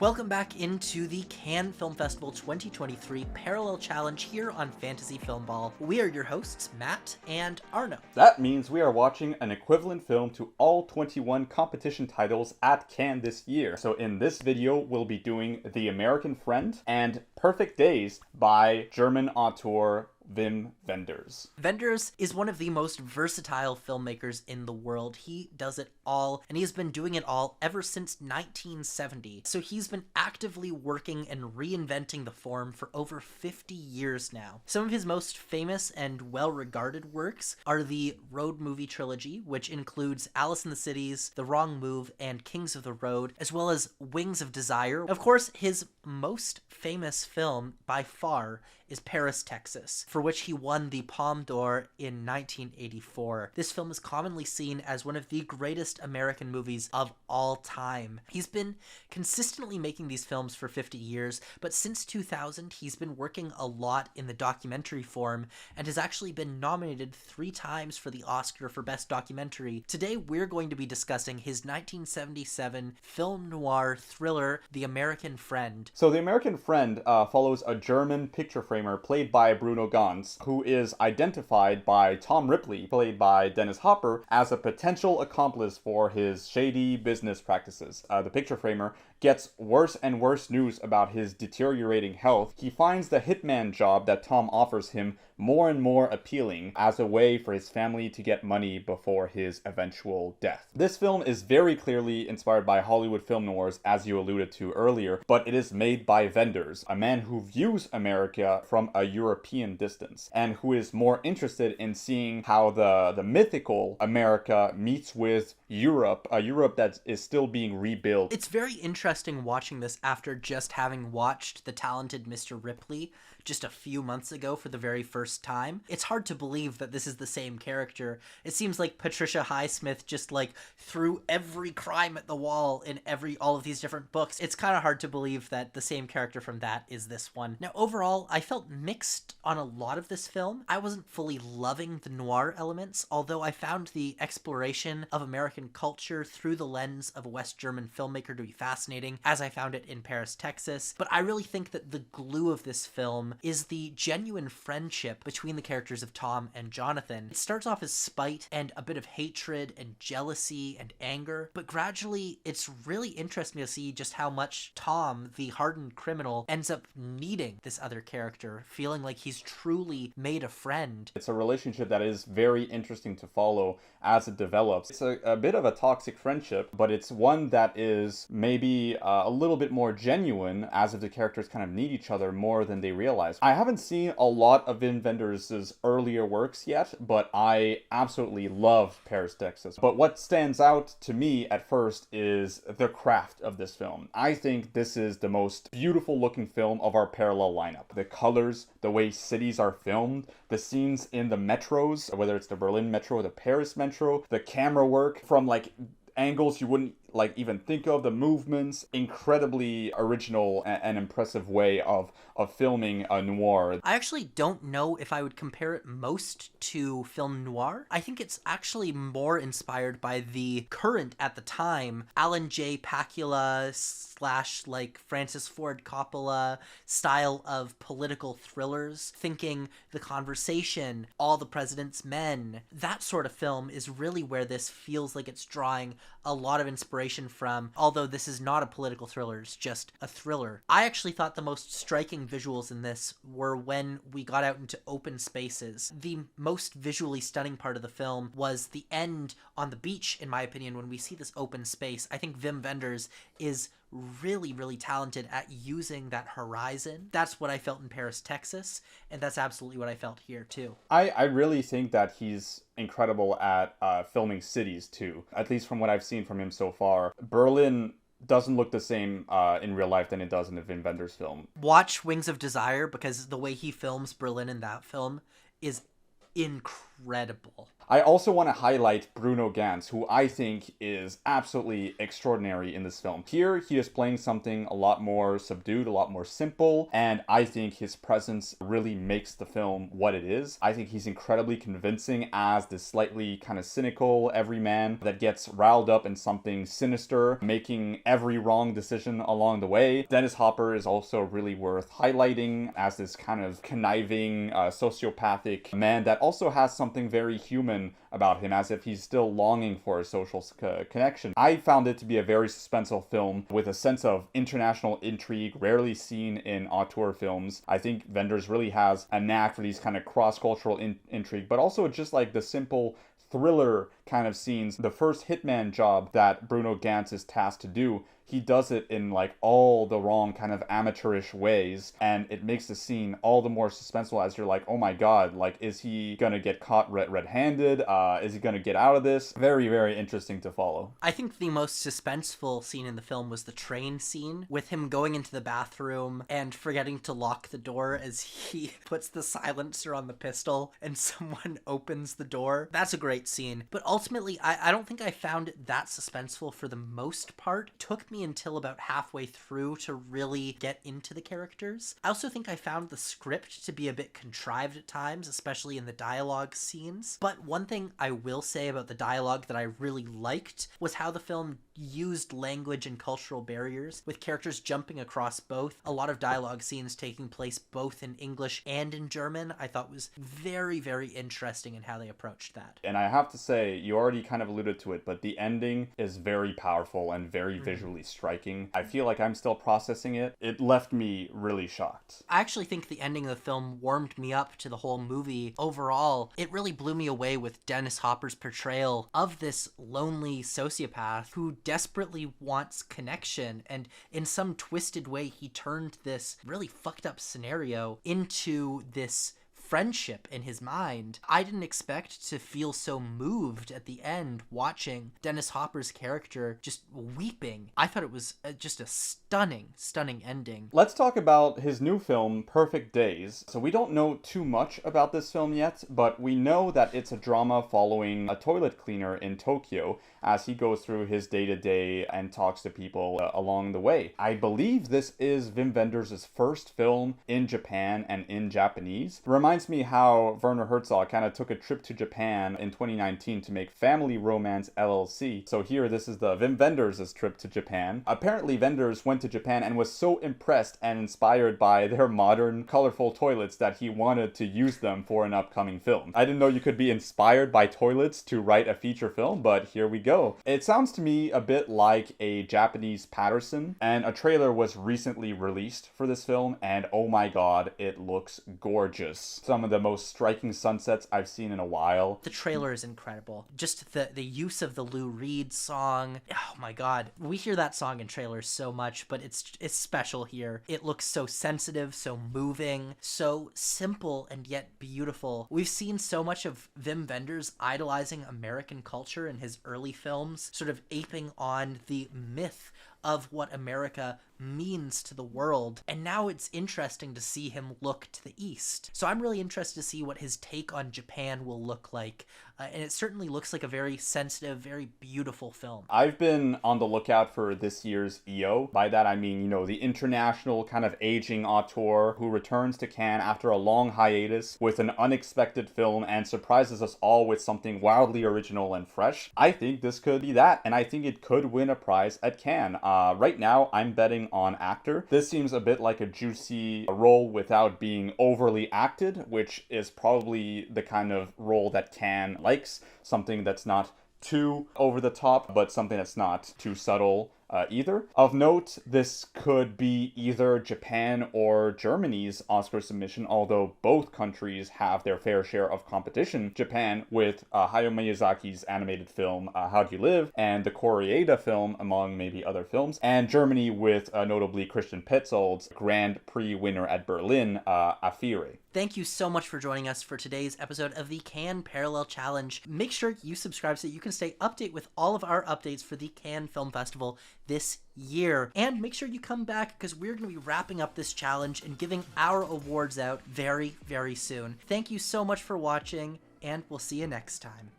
Welcome back into the Cannes Film Festival 2023 Parallel Challenge here on Fantasy Film Ball. We are your hosts, Matt and Arnaud. That means we are watching an equivalent film to all 21 competition titles at Cannes this year. So in this video, we'll be doing The American Friend and Perfect Days by German auteur Wim Wenders. Wenders is one of the most versatile filmmakers in the world. He does it all, and he has been doing it all ever since 1970. So he's been actively working and reinventing the form for over 50 years now. Some of his most famous and well-regarded works are the road movie trilogy, which includes Alice in the Cities, The Wrong Move, and Kings of the Road, as well as Wings of Desire. Of course, his most famous film by far is Paris, Texas, for which he won the Palme d'Or in 1984. This film is commonly seen as one of the greatest American movies of all time. He's been consistently making these films for 50 years, but since 2000, he's been working a lot in the documentary form and has actually been nominated 3 times for the Oscar for Best Documentary. Today, we're going to be discussing his 1977 film noir thriller, The American Friend. So The American Friend follows a German picture framer played by Bruno Ganz, who is identified by Tom Ripley, played by Dennis Hopper, as a potential accomplice for his shady business practices. The picture framer gets worse and worse news about his deteriorating health. He finds the hitman job that Tom offers him more and more appealing as a way for his family to get money before his eventual death. This film is very clearly inspired by Hollywood film noirs, as you alluded to earlier, but it is made by Wenders, a man who views America from a European distance and who is more interested in seeing how the mythical America meets with Europe, a Europe that is still being rebuilt. It's very interesting watching this after just having watched The Talented Mr. Ripley just a few months ago for the very first time. It's hard to believe that this is the same character. It seems like Patricia Highsmith just threw every crime at the wall in all of these different books. It's kind of hard to believe that the same character from that is this one. Now, overall, I felt mixed on a lot of this film. I wasn't fully loving the noir elements, although I found the exploration of American culture through the lens of a West German filmmaker to be fascinating, as I found it in Paris, Texas. But I really think that the glue of this film is the genuine friendship between the characters of Tom and Jonathan. It starts off as spite and a bit of hatred and jealousy and anger, but gradually it's really interesting to see just how much Tom, the hardened criminal, ends up needing this other character, feeling like he's truly made a friend. It's a relationship that is very interesting to follow as it develops. It's a bit of a toxic friendship, but it's one that is maybe a little bit more genuine, as if the characters kind of need each other more than they realize. I haven't seen a lot of Wim Wenders' earlier works yet, but I absolutely love Paris, Texas. But what stands out to me at first is the craft of this film. I think this is the most beautiful looking film of our parallel lineup. The colors, the way cities are filmed, the scenes in the metros, whether it's the Berlin metro or the Paris metro, the camera work from angles you wouldn't even think of, the movements, incredibly original and impressive way of filming a noir. I actually don't know if I would compare it most to film noir. I think it's actually more inspired by the current, at the time, Alan J. Pakula / Francis Ford Coppola style of political thrillers, thinking The Conversation, All the President's Men. That sort of film is really where this feels like it's drawing a lot of inspiration from, although this is not a political thriller, it's just a thriller. I actually thought the most striking visuals in this were when we got out into open spaces. The most visually stunning part of the film was the end on the beach, in my opinion, when we see this open space. I think Wim Wenders is really, really talented at using that horizon. That's what I felt in Paris, Texas, and that's absolutely what I felt here too. I really think that he's incredible at filming cities too, at least from what I've seen from him so far. Berlin doesn't look the same in real life than it does in a Wim Wenders film. Watch Wings of Desire, because the way he films Berlin in that film is incredible. incredible. I also want to highlight Bruno Ganz, who I think is absolutely extraordinary in this film. Here, he is playing something a lot more subdued, a lot more simple, and I think his presence really makes the film what it is. I think he's incredibly convincing as this slightly kind of cynical everyman that gets riled up in something sinister, making every wrong decision along the way. Dennis Hopper is also really worth highlighting as this kind of conniving, sociopathic man that also has something very human about him, as if he's still longing for a social connection. I found it to be a very suspenseful film with a sense of international intrigue rarely seen in auteur films. I think Wenders really has a knack for these kind of cross-cultural intrigue, but also just like the simple thriller kind of scenes. The first hitman job that Bruno Ganz is tasked to do, he does it in like all the wrong kind of amateurish ways, and it makes the scene all the more suspenseful as you're like, oh my god, like, is he gonna get caught red-handed? Is he gonna get out of this? Very, very interesting to follow. I think the most suspenseful scene in the film was the train scene, with him going into the bathroom and forgetting to lock the door as he puts the silencer on the pistol and someone opens the door. That's a great scene. But ultimately, I don't think I found it that suspenseful for the most part. It took me until about halfway through to really get into the characters. I also think I found the script to be a bit contrived at times, especially in the dialogue scenes. But one thing I will say about the dialogue that I really liked was how the film used language and cultural barriers, with characters jumping across both. A lot of dialogue scenes taking place both in English and in German, I thought was very, very interesting in how they approached that. And I have to say, you already kind of alluded to it, but the ending is very powerful and very visually striking. I feel like I'm still processing it. It left me really shocked. I actually think the ending of the film warmed me up to the whole movie. Overall, it really blew me away with Dennis Hopper's portrayal of this lonely sociopath who desperately wants connection, and in some twisted way he turned this really fucked up scenario into this friendship in his mind. I didn't expect to feel so moved at the end watching Dennis Hopper's character just weeping. I thought it was just a stunning ending. Let's talk about his new film, Perfect Days. So we don't know too much about this film yet, but we know that it's a drama following a toilet cleaner in Tokyo as he goes through his day-to-day and talks to people along the way. I believe this is Wim Wenders' first film in Japan and in Japanese. It reminds me how Werner Herzog kind of took a trip to Japan in 2019 to make Family Romance LLC. So here, this is the Wim Wenders' trip to Japan. Apparently, Wenders went to Japan and was so impressed and inspired by their modern, colorful toilets that he wanted to use them for an upcoming film. I didn't know you could be inspired by toilets to write a feature film, but here we go. It sounds to me a bit like a Japanese Patterson, and a trailer was recently released for this film, and oh my god, it looks gorgeous. Some of the most striking sunsets I've seen in a while. The trailer is incredible. Just the use of the Lou Reed song. Oh my god. We hear that song in trailers so much, but it's special here. It looks so sensitive, so moving, so simple and yet beautiful. We've seen so much of Wim Wenders idolizing American culture in his early films, sort of aping on the myth of what America means to the world, and now it's interesting to see him look to the east. So I'm really interested to see what his take on Japan will look like, and it certainly looks like a very sensitive, very beautiful film. I've been on the lookout for this year's EO. By that I mean, the international kind of aging auteur who returns to Cannes after a long hiatus with an unexpected film and surprises us all with something wildly original and fresh. I think this could be that, and I think it could win a prize at Cannes. Right now, I'm betting on actor. This seems a bit like a juicy role without being overly acted, which is probably the kind of role that Cannes likes. Something that's not too over the top, but something that's not too subtle either. Of note, this could be either Japan or Germany's Oscar submission, although both countries have their fair share of competition. Japan with Hayao Miyazaki's animated film How Do You Live, and the Koreeda film, among maybe other films, and Germany with notably Christian Petzold's Grand Prix winner at Berlin, Afire. Thank you so much for joining us for today's episode of the Cannes Parallel Challenge. Make sure you subscribe so that you can stay updated with all of our updates for the Cannes Film Festival this year. And make sure you come back because we're going to be wrapping up this challenge and giving our awards out very, very soon. Thank you so much for watching. and we'll see you next time.